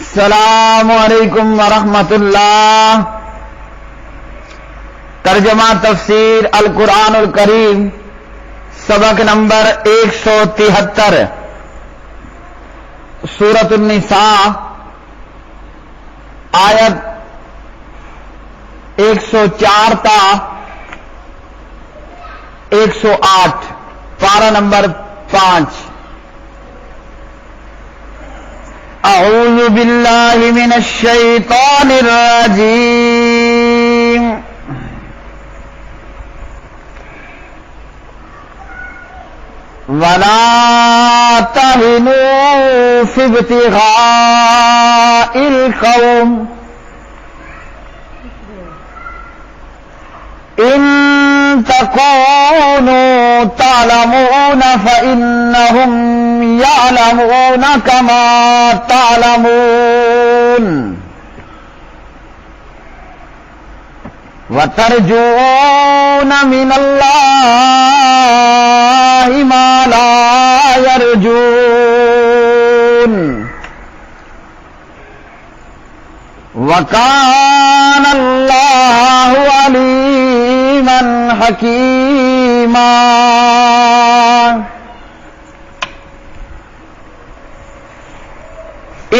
السلام علیکم ورحمۃ اللہ۔ ترجمہ تفسیر القرآن الکریم، سبق نمبر 173، سورۃ النساء، آیت 104 تا 108، پارہ نمبر 5۔ اعوذ باللہ من الشیطان الرجیم، وَلَا تَهِنُوا فِي ابْتِغَاءِ الْقَوْمِ إِن تَكُونُوا تَعْلَمُونَ فَإِنَّهُمْ يَعْلَمُونَ كَمَا تَعْلَمُونَ وَتَرْجُونَ مِنَ اللَّهِ مَا لَا يَرْجُونَ وَكَانَ اللَّهُ عَلِيمًا حَكِيمًا۔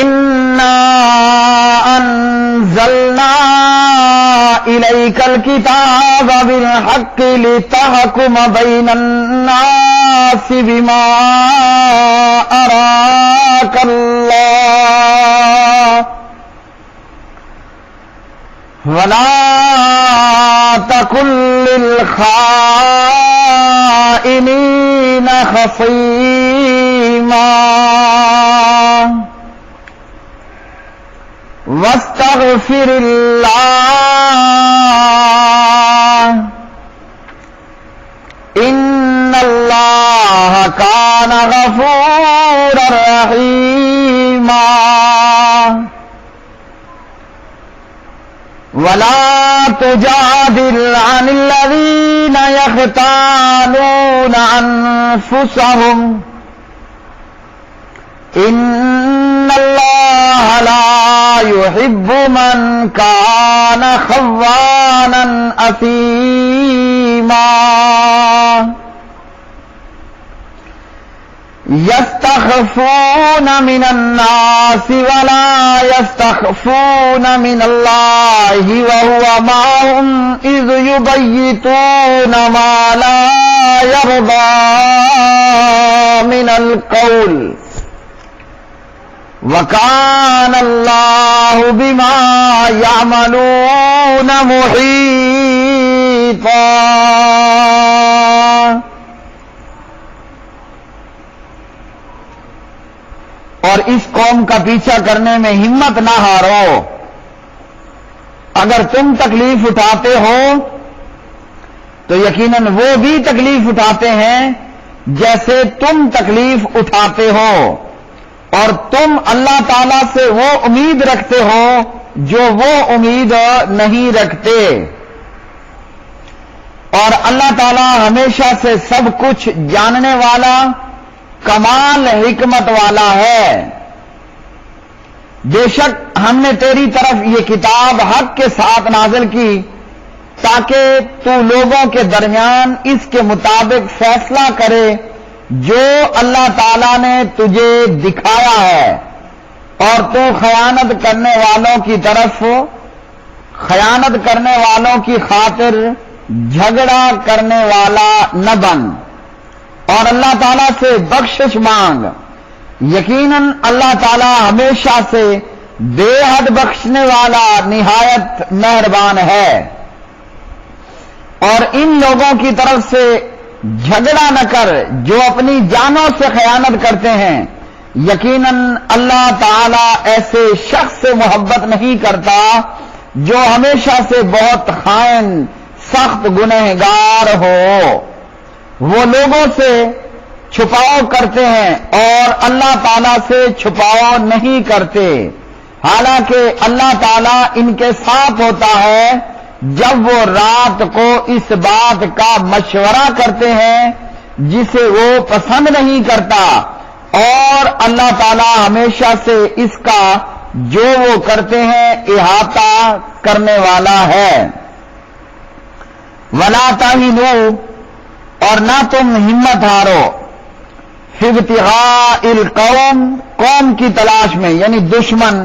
إِنَّا أَنزَلْنَا إِلَيْكَ الْكِتَابَ بِالْحَقِّ لِتَحْكُمَ بَيْنَ النَّاسِ بِمَا أَرَاكَ اللَّهُ وَلَا تَكُن لِّلْخَائِنِينَ خَصِيمًا وَاسْتَغْفِرِ اللَّهَ إِنَّ اللَّهَ كَانَ غَفُورًا رَّحِيمًا۔ وَلَا تُجَادِلْ عَنِ الَّذِينَ يَخْتَانُونَ أَنفُسَهُمْ إِنَّ اللَّهَ لَا يُحِبُّ مَنْ كَانَ خَوَّانًا أَثِيمًا۔ يَسْتَخْفُونَ مِنَ النَّاسِ وَلَا يَسْتَخْفُونَ مِنَ اللَّهِ وَهُوَ مَعَهُمْ إِذْ يُبَيِّتُونَ مَا لَا يَرْضَى مِنَ الْقَوْلِ وَكَانَ اللَّهُ بِمَا يَعْمَلُونَ مُحِيطًا۔ اور اس قوم کا پیچھا کرنے میں ہمت نہ ہارو۔ اگر تم تکلیف اٹھاتے ہو تو یقیناً وہ بھی تکلیف اٹھاتے ہیں جیسے تم تکلیف اٹھاتے ہو، اور تم اللہ تعالی سے وہ امید رکھتے ہو جو وہ امید نہیں رکھتے، اور اللہ تعالی ہمیشہ سے سب کچھ جاننے والا، کمال حکمت والا ہے۔ بے شک ہم نے تیری طرف یہ کتاب حق کے ساتھ نازل کی تاکہ تو لوگوں کے درمیان اس کے مطابق فیصلہ کرے جو اللہ تعالیٰ نے تجھے دکھایا ہے، اور تو خیانت کرنے والوں کی خاطر جھگڑا کرنے والا نہ بن، اور اللہ تعالیٰ سے بخشش مانگ، یقیناً اللہ تعالیٰ ہمیشہ سے بے حد بخشنے والا نہایت مہربان ہے۔ اور ان لوگوں کی طرف سے جھگڑا نہ کر جو اپنی جانوں سے خیانت کرتے ہیں، یقیناً اللہ تعالیٰ ایسے شخص سے محبت نہیں کرتا جو ہمیشہ سے بہت خائن، سخت گنہگار ہو۔ وہ لوگوں سے چھپاؤ کرتے ہیں اور اللہ تعالیٰ سے چھپاؤ نہیں کرتے، حالانکہ اللہ تعالیٰ ان کے ساتھ ہوتا ہے جب وہ رات کو اس بات کا مشورہ کرتے ہیں جسے وہ پسند نہیں کرتا، اور اللہ تعالی ہمیشہ سے اس کا جو وہ کرتے ہیں احاطہ کرنے والا ہے۔ ولا تہنوا، اور نہ تم ہمت ہارو، فی ابتغاء القوم، قوم کی تلاش میں، یعنی دشمن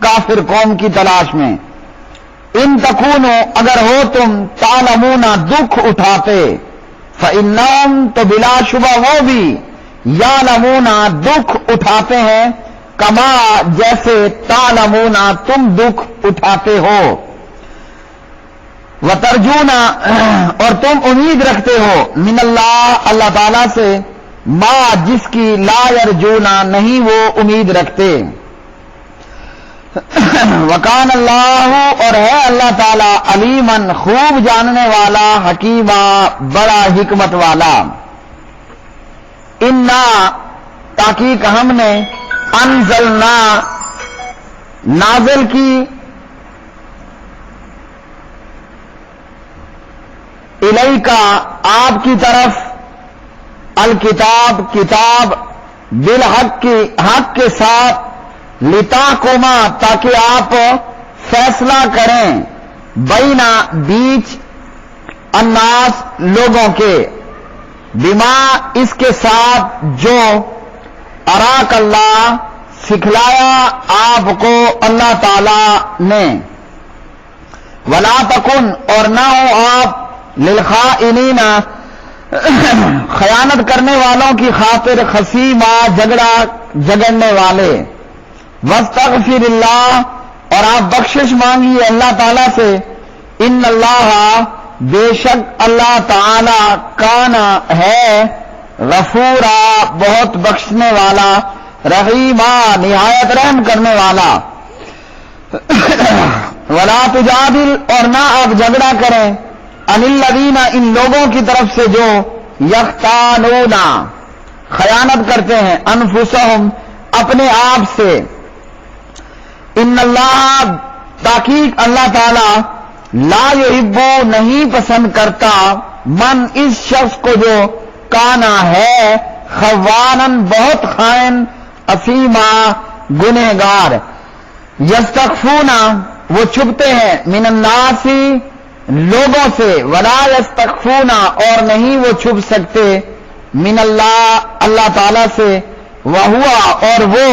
کافر قوم کی تلاش میں۔ ان تکونوا، اگر ہو تم تعلمون، دکھ اٹھاتے، فإنہم، تو بلا شبہ وہ بھی، یعلمون، دکھ اٹھاتے ہیں، کما، جیسے، تعلمون، تم دکھ اٹھاتے ہو۔ وترجون، اور تم امید رکھتے ہو، من اللہ، اللہ تعالی سے، ما، جس کی، لا یرجون، نہیں وہ امید رکھتے۔ وکان اللہ، اور ہے اللہ تعالی، علیمن، خوب جاننے والا، حکیمہ، بڑا حکمت والا۔ انا، تحقیق ہم نے، انزلنا، نازل کی، الیکا، آپ کی طرف، الکتاب، کتاب، بالحق، کی حق کے ساتھ، لتحکما، تاکہ آپ فیصلہ کریں، بینا، بیچ، الناس، لوگوں کے، بما، اس کے ساتھ، جو، اراک اللہ، سکھلایا آپ کو اللہ تعالی نے۔ ولا تکن، اور نہ ہو آپ، للخائنین، خیانت کرنے والوں کی خاطر، خصیما، جگڑنے والے۔ واستغفر اللہ، اور آپ بخشش مانگیے اللہ تعالیٰ سے، ان اللہ، بے شک اللہ تعالی، کان، ہے، غفورا، بہت بخشنے والا، رحیما، نہایت رحم کرنے والا۔ ولا تجادل، اور نہ آپ جھگڑا کریں، عن الذین، ان لوگوں کی طرف سے جو، یختانون، خیانت کرتے ہیں، انفسہم، اپنے آپ سے۔ ان اللہ، تحقیق اللہ تعالی، لا یحب، نہیں پسند کرتا، من، اس شخص کو جو، کانا، ہے، خوانن، بہت خائن، اثیما، گنہگار۔ یستخفون، وہ چھپتے ہیں، من الناس، لوگوں سے، ولا یستخفون، اور نہیں وہ چھپ سکتے، من اللہ، اللہ تعالی سے، وہوا، اور وہ،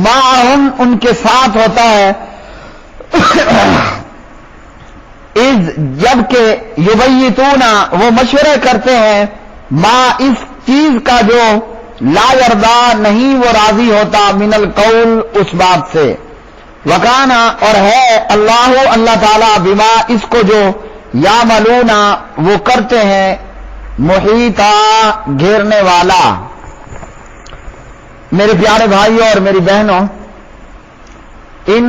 معہم، ان کے ساتھ ہوتا ہے، اذ، جبکہ، یبیتون، وہ مشورے کرتے ہیں، ما، اس چیز کا جو، لا یردا، نہیں وہ راضی ہوتا، من القول، اس بات سے۔ وکانا، اور ہے اللہ، اللہ تعالیٰ، بما، اس کو جو، یعملون، وہ کرتے ہیں، محیطا، گھیرنے والا۔ میرے پیارے بھائیوں اور میری بہنوں، ان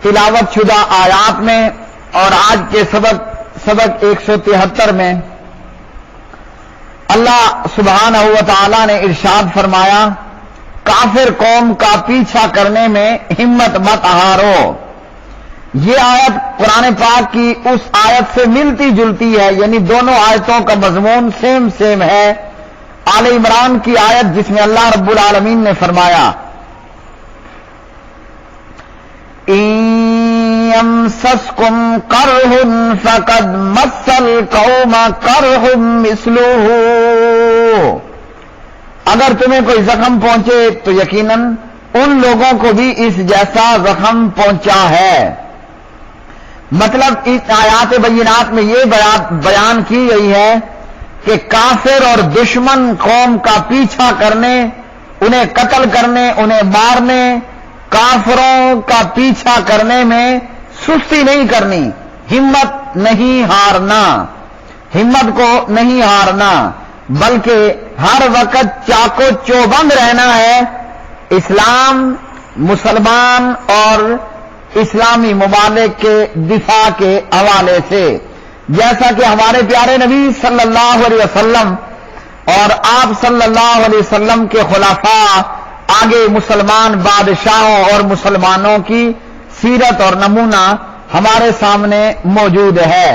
تلاوت شدہ آیات میں اور آج کے سبق 173 میں اللہ سبحانہ و تعالی نے ارشاد فرمایا، کافر قوم کا پیچھا کرنے میں ہمت مت ہارو۔ یہ آیت قرآن پاک کی اس آیت سے ملتی جلتی ہے، یعنی دونوں آیتوں کا مضمون سیم ہے۔ آل عمران کی آیت جس میں اللہ رب العالمین نے فرمایا، یمسسکم قرح فقد مس القوم قرح مثلہ، اگر تمہیں کوئی زخم پہنچے تو یقیناً ان لوگوں کو بھی اس جیسا زخم پہنچا ہے۔ مطلب اس آیات بینات میں یہ بیان کی گئی ہے کہ کافر اور دشمن قوم کا پیچھا کرنے، انہیں قتل کرنے، انہیں مارنے، کافروں کا پیچھا کرنے میں سستی نہیں کرنی، ہمت نہیں ہارنا، ہمت کو نہیں ہارنا، بلکہ ہر وقت چاقو چوبند رہنا ہے اسلام، مسلمان اور اسلامی ممالک کے دفاع کے حوالے سے، جیسا کہ ہمارے پیارے نبی صلی اللہ علیہ وسلم اور آپ صلی اللہ علیہ وسلم کے خلفاء آگے مسلمان بادشاہوں اور مسلمانوں کی سیرت اور نمونہ ہمارے سامنے موجود ہے۔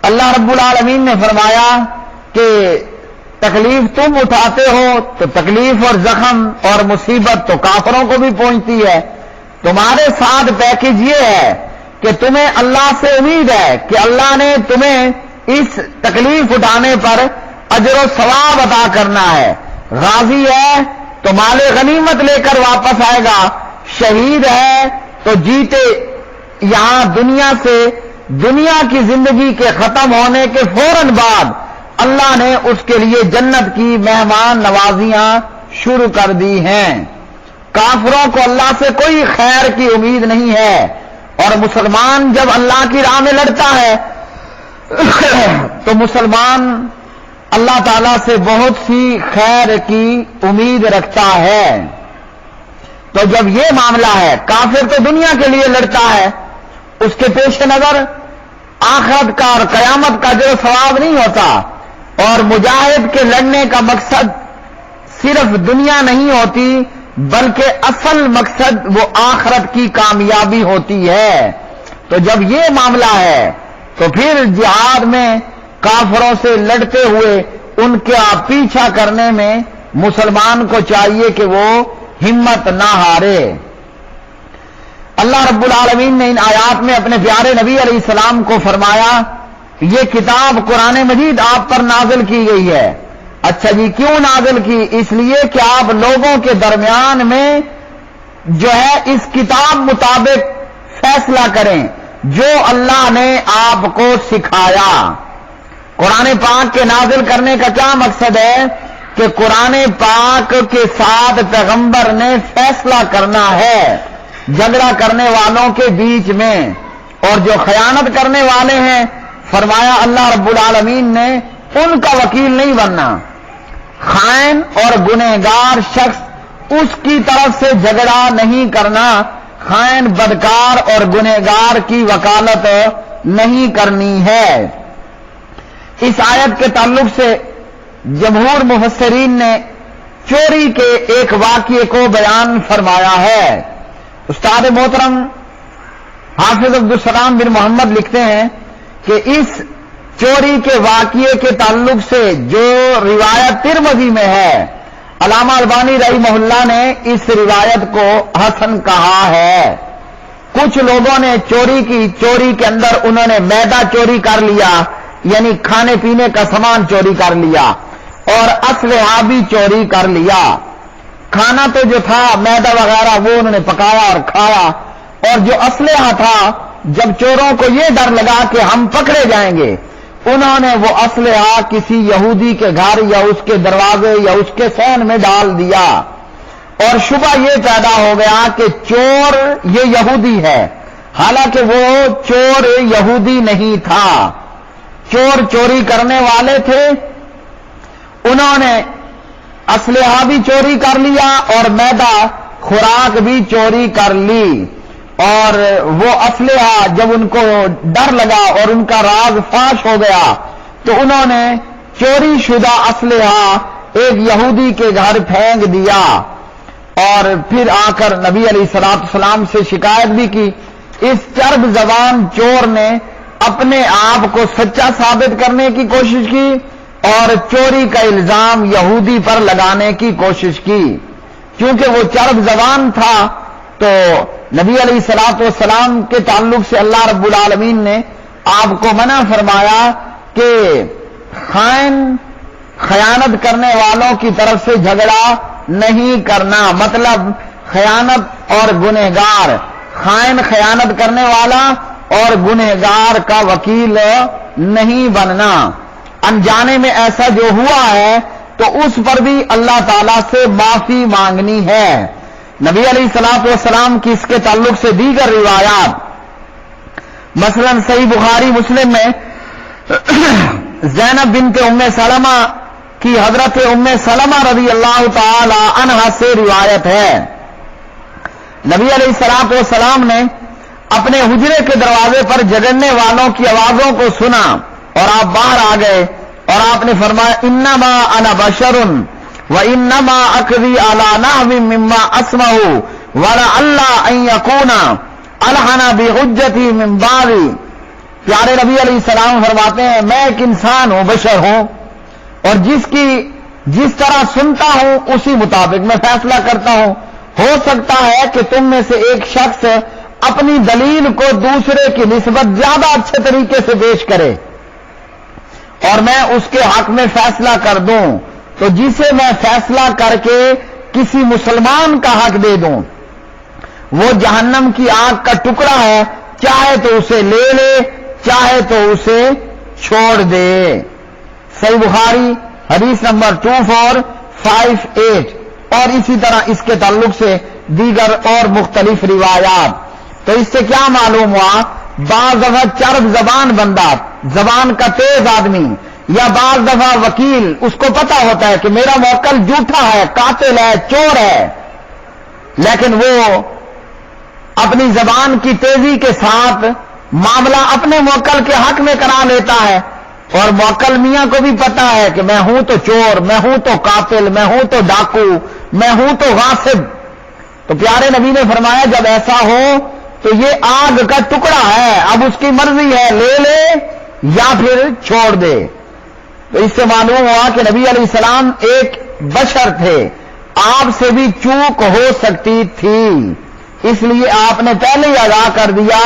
اللہ رب العالمین نے فرمایا کہ تکلیف تم اٹھاتے ہو تو تکلیف اور زخم اور مصیبت تو کافروں کو بھی پہنچتی ہے، تمہارے ساتھ پیکج یہ ہے کہ تمہیں اللہ سے امید ہے کہ اللہ نے تمہیں اس تکلیف اٹھانے پر اجر و ثواب عطا کرنا ہے. غازی ہے تو مال غنیمت لے کر واپس آئے گا، شہید ہے تو جیتے یہاں دنیا سے، دنیا کی زندگی کے ختم ہونے کے فوراً بعد اللہ نے اس کے لیے جنت کی مہمان نوازیاں شروع کر دی ہیں. کافروں کو اللہ سے کوئی خیر کی امید نہیں ہے، اور مسلمان جب اللہ کی راہ میں لڑتا ہے تو مسلمان اللہ تعالیٰ سے بہت سی خیر کی امید رکھتا ہے. تو جب یہ معاملہ ہے، کافر تو دنیا کے لیے لڑتا ہے، اس کے پیش نظر آخرت کا اور قیامت کا جو ثواب نہیں ہوتا، اور مجاہد کے لڑنے کا مقصد صرف دنیا نہیں ہوتی بلکہ اصل مقصد وہ آخرت کی کامیابی ہوتی ہے. تو جب یہ معاملہ ہے تو پھر جہاد میں کافروں سے لڑتے ہوئے ان کا پیچھا کرنے میں مسلمان کو چاہیے کہ وہ ہمت نہ ہارے. اللہ رب العالمین نے ان آیات میں اپنے پیارے نبی علیہ السلام کو فرمایا یہ کتاب قرآن مجید آپ پر نازل کی گئی ہے. اچھا جی، کیوں نازل کی؟ اس لیے کہ آپ لوگوں کے درمیان میں جو ہے اس کتاب مطابق فیصلہ کریں جو اللہ نے آپ کو سکھایا. قرآن پاک کے نازل کرنے کا کیا مقصد ہے؟ کہ قرآن پاک کے ساتھ پیغمبر نے فیصلہ کرنا ہے جھگڑا کرنے والوں کے بیچ میں، اور جو خیانت کرنے والے ہیں فرمایا اللہ رب العالمین نے ان کا وکیل نہیں بننا. خائن اور گنہگار شخص اس کی طرف سے جھگڑا نہیں کرنا، خائن بدکار اور گنہگار کی وکالت نہیں کرنی ہے. اس آیت کے تعلق سے جمہور مفسرین نے چوری کے ایک واقعے کو بیان فرمایا ہے. استاد محترم حافظ عبدالسلام بن محمد لکھتے ہیں کہ اس چوری کے واقعے کے تعلق سے جو روایت ترمذی میں ہے، علامہ البانی رحمہ اللہ نے اس روایت کو حسن کہا ہے. کچھ لوگوں نے چوری کی، چوری کے اندر انہوں نے میدا چوری کر لیا، یعنی کھانے پینے کا سامان چوری کر لیا، اور اسلحہ بھی چوری کر لیا. کھانا تو جو تھا میدا وغیرہ وہ انہوں نے پکایا اور کھایا، اور جو اسلحہ تھا جب چوروں کو یہ ڈر لگا کہ ہم پکڑے جائیں گے، انہوں نے وہ اسلحہ کسی یہودی کے گھر یا اس کے دروازے یا اس کے صحن میں ڈال دیا، اور شبہ یہ پیدا ہو گیا کہ چور یہ یہودی ہے، حالانکہ وہ چور یہودی نہیں تھا. چور چوری کرنے والے تھے، انہوں نے اسلحہ بھی چوری کر لیا اور میدا خوراک بھی چوری کر لی. اور وہ اسلحہ جب ان کو ڈر لگا اور ان کا راز فاش ہو گیا تو انہوں نے چوری شدہ اسلحہ ایک یہودی کے گھر پھینک دیا، اور پھر آ کر نبی علیہ الصلوۃ والسلام سے شکایت بھی کی. اس چرب زبان چور نے اپنے آپ کو سچا ثابت کرنے کی کوشش کی اور چوری کا الزام یہودی پر لگانے کی کوشش کی. کیونکہ وہ چرب زبان تھا تو نبی علیہ الصلوۃ والسلام کے تعلق سے اللہ رب العالمین نے آپ کو منع فرمایا کہ خیانت کرنے والوں کی طرف سے جھگڑا نہیں کرنا. مطلب خیانت اور گنہگار، خائن خیانت کرنے والا اور گنہگار کا وکیل نہیں بننا. انجانے میں ایسا جو ہوا ہے تو اس پر بھی اللہ تعالیٰ سے معافی مانگنی ہے. نبی علیہ الصلوۃ والسلام کی اس کے تعلق سے دیگر روایات، مثلا صحیح بخاری مسلم میں زینب بنت ام سلمہ کی حضرت ام سلمہ رضی اللہ تعالی عنہا سے روایت ہے. نبی علیہ الصلوۃ والسلام نے اپنے حجرے کے دروازے پر جھگڑنے والوں کی آوازوں کو سنا اور آپ باہر آ گئے اور آپ نے فرمایا انما انا بشر وانما اقضی علی نحو مما اسمع ولعل ان یکون الحن بحجتی من بعدی. پیارے نبی علیہ السلام فرماتے ہیں میں ایک انسان ہوں، بشر ہوں، اور جس طرح سنتا ہوں اسی مطابق میں فیصلہ کرتا ہوں. ہو سکتا ہے کہ تم میں سے ایک شخص اپنی دلیل کو دوسرے کی نسبت زیادہ اچھے طریقے سے پیش کرے اور میں اس کے حق میں فیصلہ کر دوں، تو جسے میں فیصلہ کر کے کسی مسلمان کا حق دے دوں وہ جہنم کی آگ کا ٹکڑا ہے، چاہے تو اسے لے لے چاہے تو اسے چھوڑ دے۔ صحیح بخاری حدیث نمبر 2458، اور اسی طرح اس کے تعلق سے دیگر اور مختلف روایات۔ تو اس سے کیا معلوم ہوا؟ بعض دفعہ چرب زبان بندہ، زبان کا تیز آدمی، یا بعض دفعہ وکیل، اس کو پتا ہوتا ہے کہ میرا موکل جھوٹا ہے، قاتل ہے، چور ہے، لیکن وہ اپنی زبان کی تیزی کے ساتھ معاملہ اپنے موکل کے حق میں کرا لیتا ہے، اور موکل میاں کو بھی پتا ہے کہ میں ہوں تو چور، میں ہوں تو قاتل، میں ہوں تو ڈاکو، میں ہوں تو غاصب۔ تو پیارے نبی نے فرمایا جب ایسا ہو تو یہ آگ کا ٹکڑا ہے، اب اس کی مرضی ہے، لے لے یا پھر چھوڑ دے۔ تو اس سے معلوم ہوا کہ نبی علیہ السلام ایک بشر تھے، آپ سے بھی چوک ہو سکتی تھی، اس لیے آپ نے پہلے ہی آگاہ کر دیا،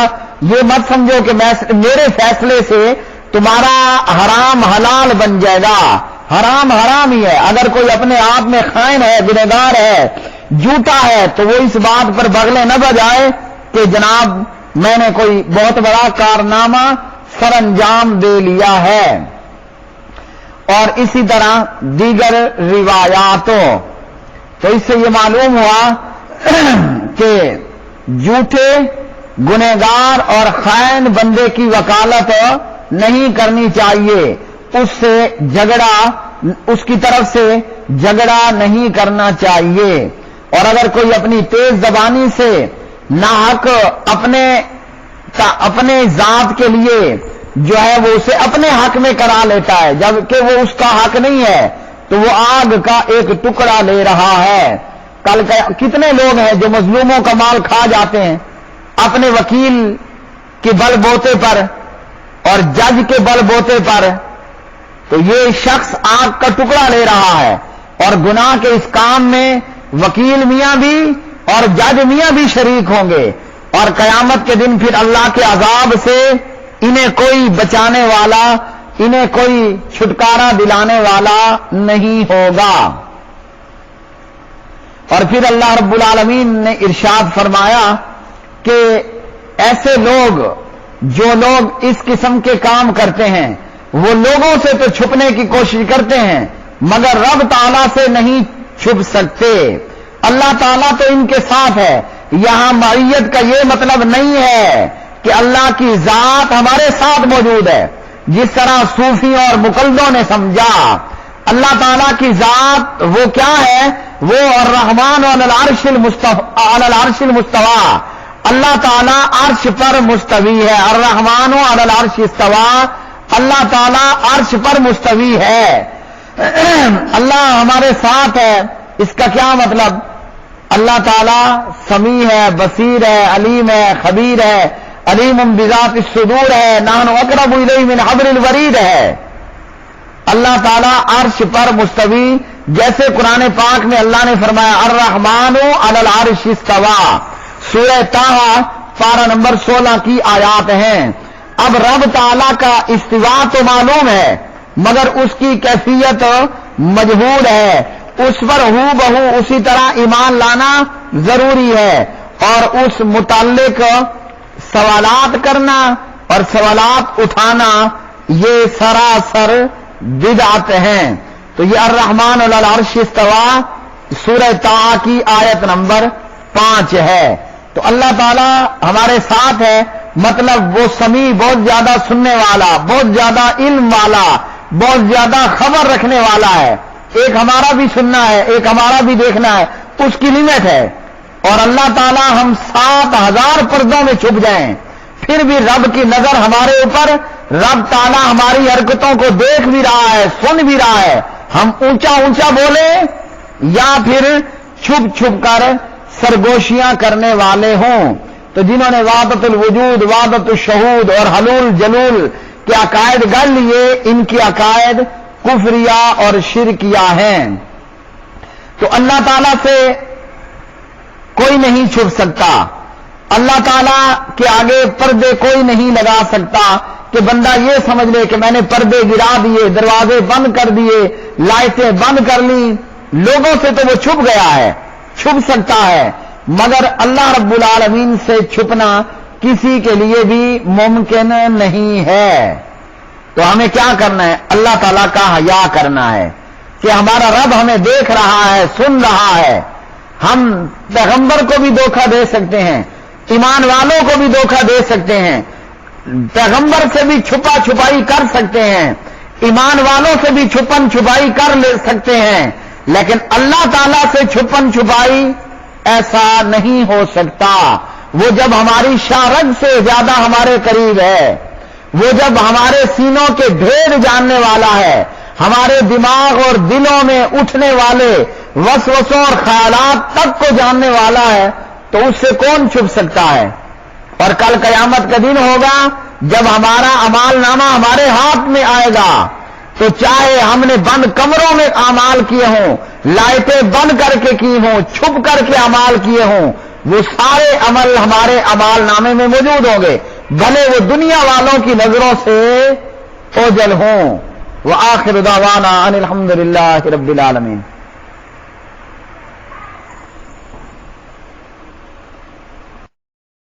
یہ مت سمجھو کہ میرے فیصلے سے تمہارا حرام حلال بن جائے گا، حرام حرام ہی ہے۔ اگر کوئی اپنے آپ میں خائن ہے، گنہگار ہے، جھوٹا ہے، تو وہ اس بات پر بغلے نہ بجائے کہ جناب میں نے کوئی بہت بڑا کارنامہ سر انجام دے لیا ہے۔ اور اسی طرح دیگر روایاتوں، تو اس سے یہ معلوم ہوا کہ جھوٹے، گنہگار اور خائن بندے کی وکالت نہیں کرنی چاہیے، اس سے جھگڑا، اس کی طرف سے جھگڑا نہیں کرنا چاہیے۔ اور اگر کوئی اپنی تیز زبانی سے ناحق اپنے ذات کے لیے جو ہے وہ اسے اپنے حق میں کرا لیتا ہے جبکہ وہ اس کا حق نہیں ہے، تو وہ آگ کا ایک ٹکڑا لے رہا ہے۔ کل کتنے لوگ ہیں جو مظلوموں کا مال کھا جاتے ہیں اپنے وکیل کے بل بوتے پر اور جج کے بل بوتے پر، تو یہ شخص آگ کا ٹکڑا لے رہا ہے، اور گناہ کے اس کام میں وکیل میاں بھی اور جج میاں بھی شریک ہوں گے، اور قیامت کے دن پھر اللہ کے عذاب سے انہیں کوئی بچانے والا، انہیں کوئی چھٹکارا دلانے والا نہیں ہوگا۔ اور پھر اللہ رب العالمین نے ارشاد فرمایا کہ ایسے لوگ، جو لوگ اس قسم کے کام کرتے ہیں، وہ لوگوں سے تو چھپنے کی کوشش کرتے ہیں مگر رب تعالیٰ سے نہیں چھپ سکتے۔ اللہ تعالیٰ تو ان کے ساتھ ہے۔ یہاں معیت کا یہ مطلب نہیں ہے کہ اللہ کی ذات ہمارے ساتھ موجود ہے، جس طرح صوفیوں اور مقلدوں نے سمجھا۔ اللہ تعالیٰ کی ذات وہ کیا ہے؟ وہ الرحمن علی العرش المستوی، اللہ تعالیٰ عرش پر مستوی ہے۔ الرحمن علی العرش استوی، اللہ تعالیٰ عرش پر مستوی ہے۔ اللہ ہمارے ساتھ ہے، اس کا کیا مطلب؟ اللہ تعالیٰ سمیع ہے، بصیر ہے، علیم ہے، خبیر ہے، علیم بذات الصدور ہے، نحن اقرب الیہ من حبل الورید ہے۔ اللہ تعالیٰ عرش پر مستوی، جیسے قرآن پاک میں اللہ نے فرمایا الرحمن علی العرش استوی، سورہ طٰہٰ پارہ نمبر 16 کی آیات ہیں۔ اب رب تعالیٰ کا استوا تو معلوم ہے مگر اس کی کیفیت مجہول ہے، اس پر ہو بہو اسی طرح ایمان لانا ضروری ہے، اور اس متعلق سوالات کرنا اور سوالات اٹھانا یہ سراسر بدعت ہیں۔ تو یہ الرحمن علی العرش استوی سورہ طٰہٰ کی آیت نمبر 5 ہے۔ تو اللہ تعالیٰ ہمارے ساتھ ہے، مطلب وہ سمیع، بہت زیادہ سننے والا، بہت زیادہ علم والا، بہت زیادہ خبر رکھنے والا ہے۔ ایک ہمارا بھی سننا ہے، ایک ہمارا بھی دیکھنا ہے، اس کی لمٹ ہے۔ اور اللہ تعالیٰ ہم 7000 پردوں میں چھپ جائیں پھر بھی رب کی نظر ہمارے اوپر، رب تعالیٰ ہماری حرکتوں کو دیکھ بھی رہا ہے، سن بھی رہا ہے، ہم اونچا اونچا بولے یا پھر چھپ چھپ کر سرگوشیاں کرنے والے ہوں۔ تو جنہوں نے وحدت الوجود، وحدت الشہود اور حلول جلول کے عقائد گڑ لیے، ان کی عقائد کفریہ اور شرکیہ ہیں۔ تو اللہ تعالیٰ سے کوئی نہیں چھپ سکتا. اللہ تعالیٰ کے آگے پردے کوئی نہیں لگا سکتا کہ بندہ یہ سمجھ لے کہ میں نے پردے گرا دیے، دروازے بند کر دیے، لائٹیں بند کر لی، لوگوں سے تو وہ چھپ گیا ہے. چھپ سکتا ہے مگر اللہ رب العالمین سے چھپنا کسی کے لیے بھی ممکن نہیں ہے. تو ہمیں کیا کرنا ہے؟ اللہ تعالیٰ کا حیا کرنا ہے کہ ہمارا رب ہمیں دیکھ رہا ہے، سن رہا ہے. ہم پیغمبر کو بھی دھوکہ دے سکتے ہیں، ایمان والوں کو بھی دھوکہ دے سکتے ہیں، پیغمبر سے بھی چھپا چھپائی کر سکتے ہیں، ایمان والوں سے بھی چھپن چھپائی کر لے سکتے ہیں، لیکن اللہ تعالیٰ سے چھپن چھپائی ایسا نہیں ہو سکتا. وہ جب ہماری شارگ سے زیادہ ہمارے قریب ہے، وہ جب ہمارے سینوں کے بھید جاننے والا ہے، ہمارے دماغ اور دلوں میں اٹھنے والے وسوسوں اور خیالات تک کو جاننے والا ہے، تو اس سے کون چھپ سکتا ہے؟ اور کل قیامت کا دن ہوگا جب ہمارا اعمال نامہ ہمارے ہاتھ میں آئے گا، تو چاہے ہم نے بند کمروں میں اعمال کیے ہوں، لائٹیں بند کر کے کی ہوں، چھپ کر کے اعمال کیے ہوں، وہ سارے عمل ہمارے اعمال نامے میں موجود ہوں گے، بھلے وہ دنیا والوں کی نظروں سے اوجھل ہوں. وآخر دعوانا ان الحمد للہ رب العالمین.